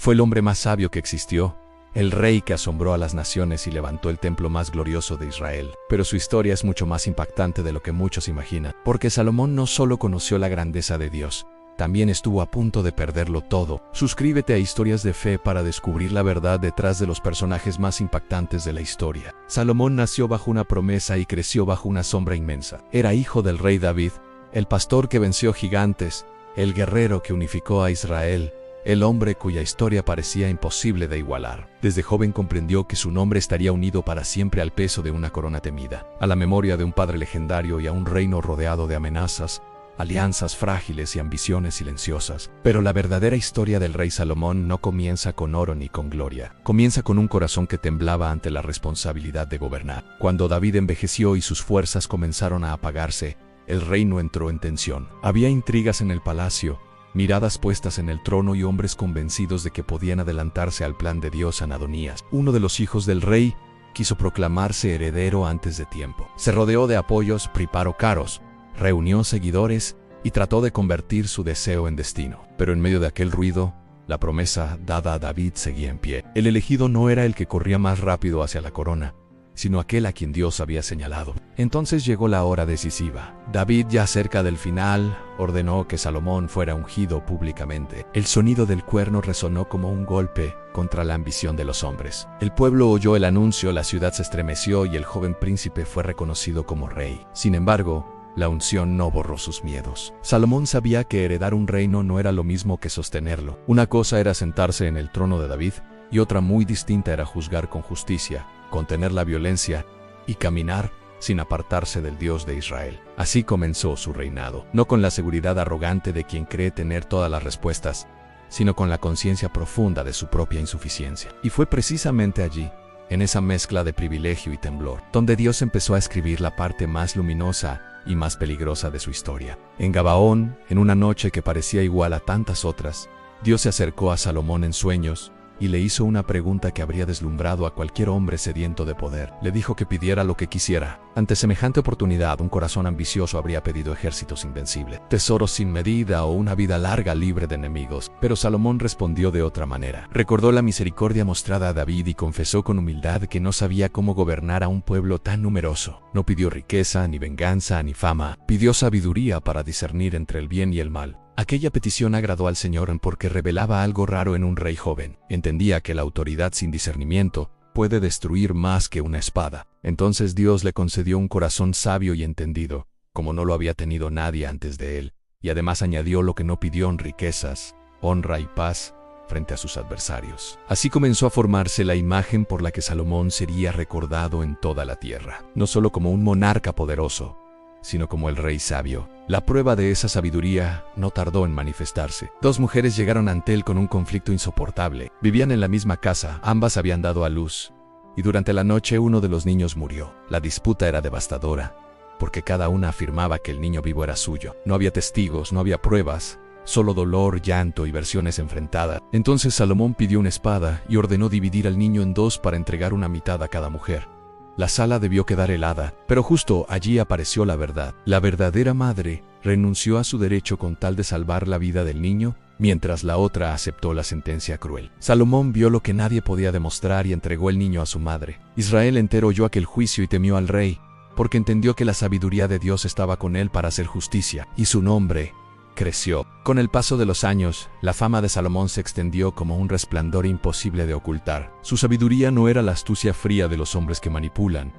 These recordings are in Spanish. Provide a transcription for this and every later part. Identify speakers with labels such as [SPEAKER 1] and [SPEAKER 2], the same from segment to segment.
[SPEAKER 1] Fue el hombre más sabio que existió, el rey que asombró a las naciones y levantó el templo más glorioso de Israel. Pero su historia es mucho más impactante de lo que muchos imaginan, porque Salomón no solo conoció la grandeza de Dios, también estuvo a punto de perderlo todo. Suscríbete a Historias de Fe para descubrir la verdad detrás de los personajes más impactantes de la historia. Salomón nació bajo una promesa y creció bajo una sombra inmensa. Era hijo del rey David, el pastor que venció gigantes, el guerrero que unificó a Israel, el hombre cuya historia parecía imposible de igualar. Desde joven comprendió que su nombre estaría unido para siempre al peso de una corona temida, a la memoria de un padre legendario y a un reino rodeado de amenazas, alianzas frágiles y ambiciones silenciosas. Pero la verdadera historia del rey Salomón no comienza con oro ni con gloria. Comienza con un corazón que temblaba ante la responsabilidad de gobernar. Cuando David envejeció y sus fuerzas comenzaron a apagarse, el reino entró en tensión. Había intrigas en el palacio, miradas puestas en el trono y hombres convencidos de que podían adelantarse al plan de Dios en Adonías. Uno de los hijos del rey quiso proclamarse heredero antes de tiempo. Se rodeó de apoyos, preparó carros, reunió seguidores y trató de convertir su deseo en destino. Pero en medio de aquel ruido, la promesa dada a David seguía en pie. El elegido no era el que corría más rápido hacia la corona, sino aquel a quien Dios había señalado. Entonces llegó la hora decisiva. David, ya cerca del final, ordenó que Salomón fuera ungido públicamente. El sonido del cuerno resonó como un golpe contra la ambición de los hombres. El pueblo oyó el anuncio, la ciudad se estremeció y el joven príncipe fue reconocido como rey. Sin embargo, la unción no borró sus miedos. Salomón sabía que heredar un reino no era lo mismo que sostenerlo. Una cosa era sentarse en el trono de David, y otra muy distinta era juzgar con justicia, contener la violencia y caminar sin apartarse del Dios de Israel. Así comenzó su reinado, no con la seguridad arrogante de quien cree tener todas las respuestas, sino con la conciencia profunda de su propia insuficiencia. Y fue precisamente allí, en esa mezcla de privilegio y temblor, donde Dios empezó a escribir la parte más luminosa y más peligrosa de su historia. En Gabaón, en una noche que parecía igual a tantas otras, Dios se acercó a Salomón en sueños y le hizo una pregunta que habría deslumbrado a cualquier hombre sediento de poder. Le dijo que pidiera lo que quisiera. Ante semejante oportunidad, un corazón ambicioso habría pedido ejércitos invencibles, tesoros sin medida o una vida larga libre de enemigos. Pero Salomón respondió de otra manera. Recordó la misericordia mostrada a David y confesó con humildad que no sabía cómo gobernar a un pueblo tan numeroso. No pidió riqueza, ni venganza, ni fama. Pidió sabiduría para discernir entre el bien y el mal. Aquella petición agradó al Señor porque revelaba algo raro en un rey joven. Entendía que la autoridad sin discernimiento puede destruir más que una espada. Entonces Dios le concedió un corazón sabio y entendido, como no lo había tenido nadie antes de él, y además añadió lo que no pidió en riquezas, honra y paz frente a sus adversarios. Así comenzó a formarse la imagen por la que Salomón sería recordado en toda la tierra, no solo como un monarca poderoso, sino como el rey sabio. La prueba de esa sabiduría no tardó en manifestarse. Dos mujeres llegaron ante él con un conflicto insoportable. Vivían en la misma casa, ambas habían dado a luz, y durante la noche uno de los niños murió. La disputa era devastadora, porque cada una afirmaba que el niño vivo era suyo. No había testigos, no había pruebas, solo dolor, llanto y versiones enfrentadas. Entonces Salomón pidió una espada y ordenó dividir al niño en dos para entregar una mitad a cada mujer. La sala debió quedar helada, pero justo allí apareció la verdad. La verdadera madre renunció a su derecho con tal de salvar la vida del niño, mientras la otra aceptó la sentencia cruel. Salomón vio lo que nadie podía demostrar y entregó el niño a su madre. Israel entero oyó aquel juicio y temió al rey, porque entendió que la sabiduría de Dios estaba con él para hacer justicia, y su nombre creció. Con el paso de los años, la fama de Salomón se extendió como un resplandor imposible de ocultar. Su sabiduría no era la astucia fría de los hombres que manipulan,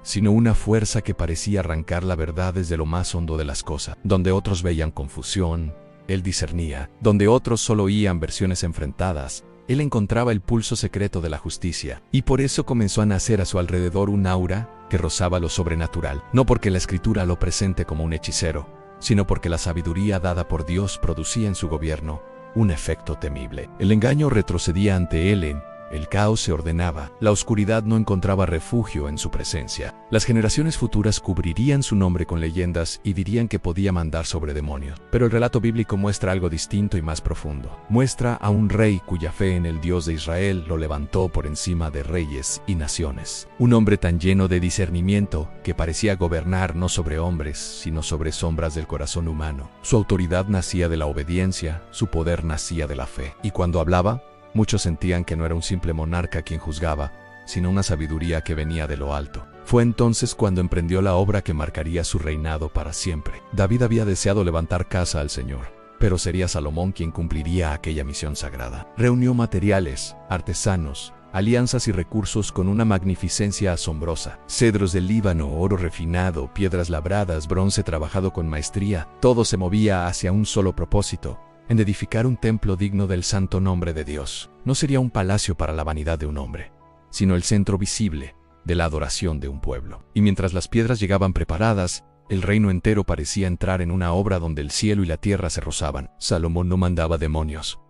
[SPEAKER 1] sino una fuerza que parecía arrancar la verdad desde lo más hondo de las cosas. Donde otros veían confusión, él discernía. Donde otros solo oían versiones enfrentadas, él encontraba el pulso secreto de la justicia. Y por eso comenzó a nacer a su alrededor un aura que rozaba lo sobrenatural. No porque la escritura lo presente como un hechicero, sino porque la sabiduría dada por Dios producía en su gobierno un efecto temible. El engaño retrocedía ante él, el caos se ordenaba, la oscuridad no encontraba refugio en su presencia. Las generaciones futuras cubrirían su nombre con leyendas y dirían que podía mandar sobre demonios. Pero el relato bíblico muestra algo distinto y más profundo. Muestra a un rey cuya fe en el Dios de Israel lo levantó por encima de reyes y naciones. Un hombre tan lleno de discernimiento que parecía gobernar no sobre hombres, sino sobre sombras del corazón humano. Su autoridad nacía de la obediencia, su poder nacía de la fe. Y cuando hablaba, Muchos sentían que no era un simple monarca quien juzgaba, sino una sabiduría que venía de lo alto. Fue entonces cuando emprendió la obra que marcaría su reinado para siempre. David había deseado levantar casa al Señor, pero sería Salomón quien cumpliría aquella misión sagrada. Reunió materiales, artesanos, alianzas y recursos con una magnificencia asombrosa. Cedros del Líbano, oro refinado, piedras labradas, bronce trabajado con maestría, todo se movía hacia un solo propósito: en edificar un templo digno del santo nombre de Dios. No sería un palacio para la vanidad de un hombre, sino el centro visible de la adoración de un pueblo. Y mientras las piedras llegaban preparadas, el reino entero parecía entrar en una obra donde el cielo y la tierra se rozaban. Salomón no mandaba demonios.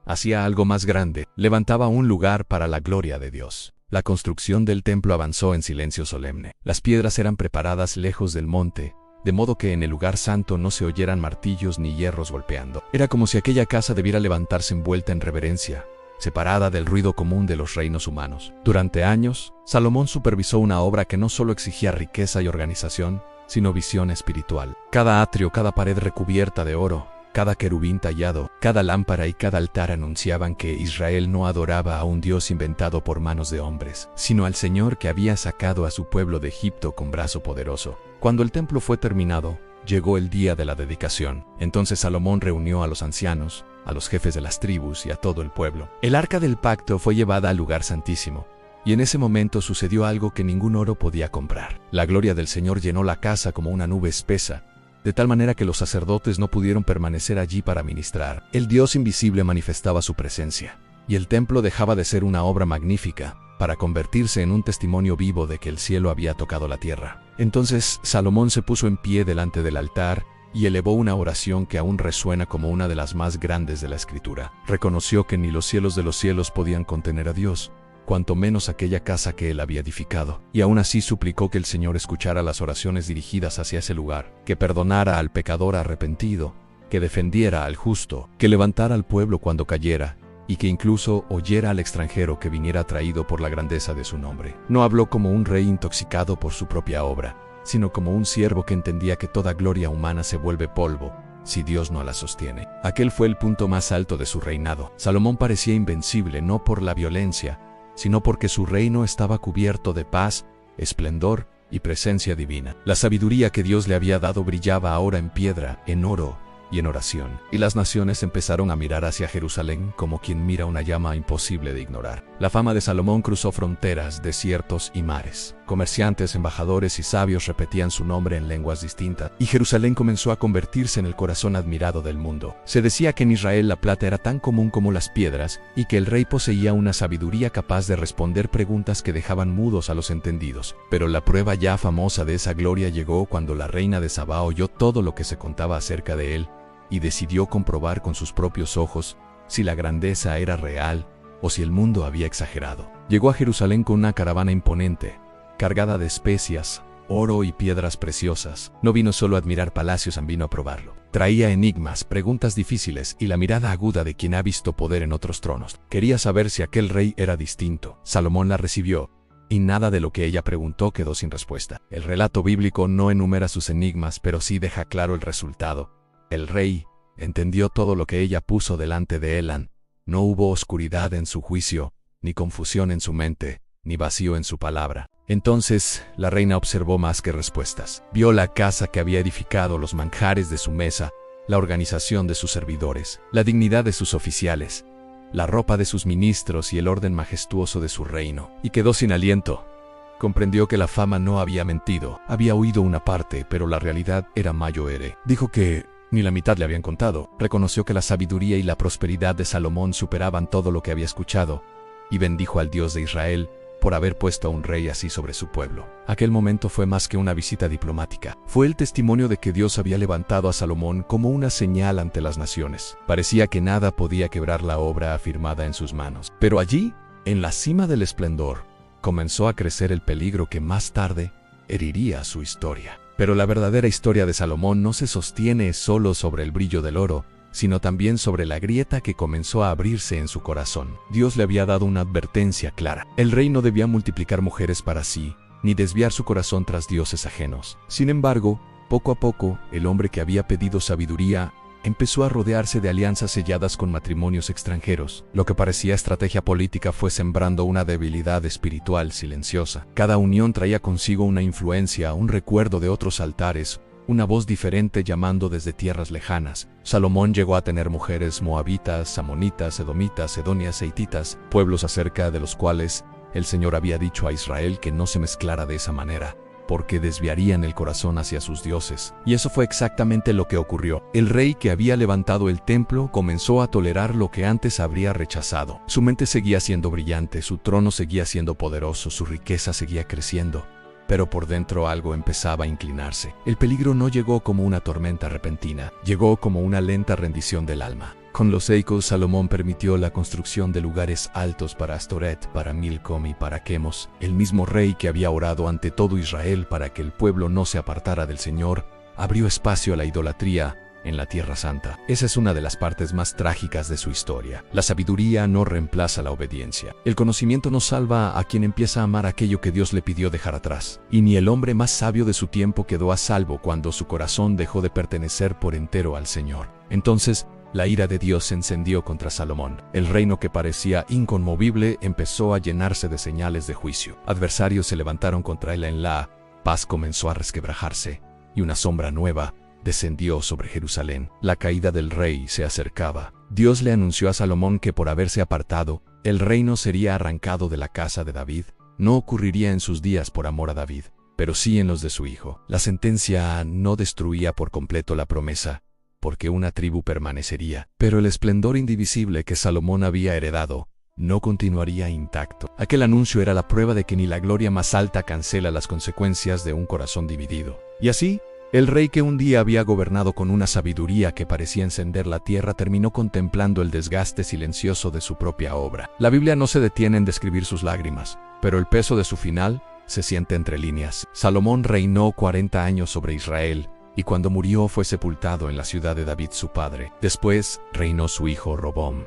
[SPEAKER 1] Hacía algo más grande: levantaba un lugar para la gloria de Dios. La construcción del templo avanzó en silencio solemne. Las piedras eran preparadas lejos del monte, de modo que en el lugar santo no se oyeran martillos ni hierros golpeando. Era como si aquella casa debiera levantarse envuelta en reverencia, separada del ruido común de los reinos humanos. Durante años, Salomón supervisó una obra que no solo exigía riqueza y organización, sino visión espiritual. Cada atrio, cada pared recubierta de oro, cada querubín tallado, cada lámpara y cada altar anunciaban que Israel no adoraba a un Dios inventado por manos de hombres, sino al Señor que había sacado a su pueblo de Egipto con brazo poderoso. Cuando el templo fue terminado, llegó el día de la dedicación. Entonces Salomón reunió a los ancianos, a los jefes de las tribus y a todo el pueblo. El arca del pacto fue llevada al lugar santísimo, y en ese momento sucedió algo que ningún oro podía comprar. La gloria del Señor llenó la casa como una nube espesa, de tal manera que los sacerdotes no pudieron permanecer allí para ministrar. El Dios invisible manifestaba su presencia, y el templo dejaba de ser una obra magnífica para convertirse en un testimonio vivo de que el cielo había tocado la tierra. Entonces Salomón se puso en pie delante del altar y elevó una oración que aún resuena como una de las más grandes de la Escritura. Reconoció que ni los cielos de los cielos podían contener a Dios, cuanto menos aquella casa que él había edificado. Y aún así suplicó que el Señor escuchara las oraciones dirigidas hacia ese lugar, que perdonara al pecador arrepentido, que defendiera al justo, que levantara al pueblo cuando cayera, y que incluso oyera al extranjero que viniera atraído por la grandeza de su nombre. No habló como un rey intoxicado por su propia obra, sino como un siervo que entendía que toda gloria humana se vuelve polvo si Dios no la sostiene. Aquel fue el punto más alto de su reinado. Salomón parecía invencible no por la violencia, sino porque su reino estaba cubierto de paz, esplendor y presencia divina. La sabiduría que Dios le había dado brillaba ahora en piedra, en oro y en oración. Y las naciones empezaron a mirar hacia Jerusalén como quien mira una llama imposible de ignorar. La fama de Salomón cruzó fronteras, desiertos y mares. Comerciantes, embajadores y sabios repetían su nombre en lenguas distintas, y Jerusalén comenzó a convertirse en el corazón admirado del mundo. Se decía que en Israel la plata era tan común como las piedras, y que el rey poseía una sabiduría capaz de responder preguntas que dejaban mudos a los entendidos. Pero la prueba ya famosa de esa gloria llegó cuando la reina de Sabá oyó todo lo que se contaba acerca de él, y decidió comprobar con sus propios ojos si la grandeza era real o si el mundo había exagerado. Llegó a Jerusalén con una caravana imponente, cargada de especias, oro y piedras preciosas. No vino solo a admirar palacios, vino a probarlo. Traía enigmas, preguntas difíciles y la mirada aguda de quien ha visto poder en otros tronos. Quería saber si aquel rey era distinto. Salomón la recibió, y nada de lo que ella preguntó quedó sin respuesta. El relato bíblico no enumera sus enigmas, pero sí deja claro el resultado. El rey entendió todo lo que ella puso delante de él. No hubo oscuridad en su juicio, ni confusión en su mente, ni vacío en su palabra. Entonces la reina observó más que respuestas. Vio la casa que había edificado, los manjares de su mesa, la organización de sus servidores, la dignidad de sus oficiales, la ropa de sus ministros y el orden majestuoso de su reino. Y quedó sin aliento. Comprendió que la fama no había mentido. Había oído una parte, pero la realidad era mayor. Dijo que ni la mitad le habían contado. Reconoció que la sabiduría y la prosperidad de Salomón superaban todo lo que había escuchado, y bendijo al Dios de Israel por haber puesto a un rey así sobre su pueblo. Aquel momento fue más que una visita diplomática. Fue el testimonio de que Dios había levantado a Salomón como una señal ante las naciones. Parecía que nada podía quebrar la obra afirmada en sus manos. Pero allí, en la cima del esplendor, comenzó a crecer el peligro que más tarde heriría su historia. Pero la verdadera historia de Salomón no se sostiene solo sobre el brillo del oro, sino también sobre la grieta que comenzó a abrirse en su corazón. Dios le había dado una advertencia clara. El rey no debía multiplicar mujeres para sí, ni desviar su corazón tras dioses ajenos. Sin embargo, poco a poco, el hombre que había pedido sabiduría empezó a rodearse de alianzas selladas con matrimonios extranjeros. Lo que parecía estrategia política fue sembrando una debilidad espiritual silenciosa. Cada unión traía consigo una influencia, un recuerdo de otros altares, una voz diferente llamando desde tierras lejanas. Salomón llegó a tener mujeres moabitas, amonitas, edomitas, edonias e hititas, pueblos acerca de los cuales el Señor había dicho a Israel que no se mezclara de esa manera, porque desviarían el corazón hacia sus dioses. Y eso fue exactamente lo que ocurrió. El rey que había levantado el templo comenzó a tolerar lo que antes habría rechazado. Su mente seguía siendo brillante, su trono seguía siendo poderoso, su riqueza seguía creciendo. Pero por dentro algo empezaba a inclinarse. El peligro no llegó como una tormenta repentina, llegó como una lenta rendición del alma. Con los eicos, Salomón permitió la construcción de lugares altos para Astoret, para Milcom y para Quemos. El mismo rey que había orado ante todo Israel para que el pueblo no se apartara del Señor, abrió espacio a la idolatría en la Tierra Santa. Esa es una de las partes más trágicas de su historia. La sabiduría no reemplaza la obediencia. El conocimiento no salva a quien empieza a amar aquello que Dios le pidió dejar atrás. Y ni el hombre más sabio de su tiempo quedó a salvo cuando su corazón dejó de pertenecer por entero al Señor. Entonces, la ira de Dios se encendió contra Salomón. El reino que parecía inconmovible empezó a llenarse de señales de juicio. Adversarios se levantaron contra él en la paz comenzó a resquebrajarse, y una sombra nueva descendió sobre Jerusalén. La caída del rey se acercaba. Dios le anunció a Salomón que por haberse apartado, el reino sería arrancado de la casa de David. No ocurriría en sus días por amor a David, pero sí en los de su hijo. La sentencia no destruía por completo la promesa, porque una tribu permanecería. Pero el esplendor indivisible que Salomón había heredado no continuaría intacto. Aquel anuncio era la prueba de que ni la gloria más alta cancela las consecuencias de un corazón dividido. Y así, el rey que un día había gobernado con una sabiduría que parecía encender la tierra terminó contemplando el desgaste silencioso de su propia obra. La Biblia no se detiene en describir sus lágrimas, pero el peso de su final se siente entre líneas. Salomón reinó 40 años sobre Israel, y cuando murió fue sepultado en la ciudad de David su padre. Después reinó su hijo Robom.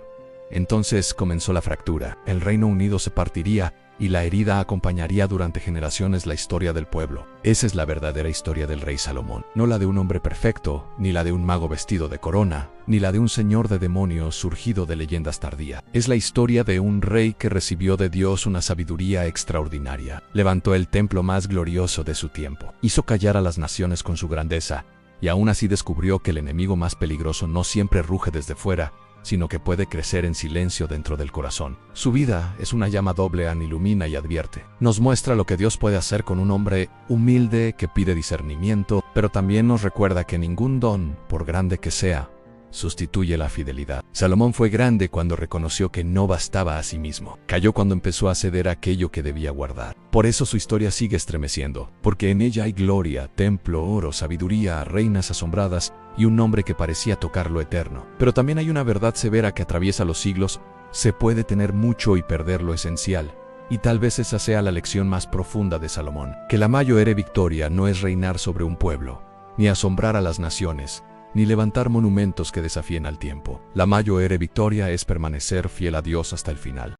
[SPEAKER 1] Entonces comenzó la fractura. El Reino Unido se partiría, y la herida acompañaría durante generaciones la historia del pueblo. Esa es la verdadera historia del rey Salomón. No la de un hombre perfecto, ni la de un mago vestido de corona, ni la de un señor de demonios surgido de leyendas tardías. Es la historia de un rey que recibió de Dios una sabiduría extraordinaria. Levantó el templo más glorioso de su tiempo. Hizo callar a las naciones con su grandeza, y aún así descubrió que el enemigo más peligroso no siempre ruge desde fuera, sino que puede crecer en silencio dentro del corazón. Su vida es una llama doble, ilumina y advierte. Nos muestra lo que Dios puede hacer con un hombre humilde que pide discernimiento, pero también nos recuerda que ningún don, por grande que sea, sustituye la fidelidad. Salomón fue grande cuando reconoció que no bastaba a sí mismo. Cayó cuando empezó a ceder aquello que debía guardar. Por eso su historia sigue estremeciendo, porque en ella hay gloria, templo, oro, sabiduría, reinas asombradas y un nombre que parecía tocar lo eterno. Pero también hay una verdad severa que atraviesa los siglos. Se puede tener mucho y perder lo esencial. Y tal vez esa sea la lección más profunda de Salomón. Que la mayor victoria no es reinar sobre un pueblo, ni asombrar a las naciones, ni levantar monumentos que desafíen al tiempo. La mayor victoria es permanecer fiel a Dios hasta el final.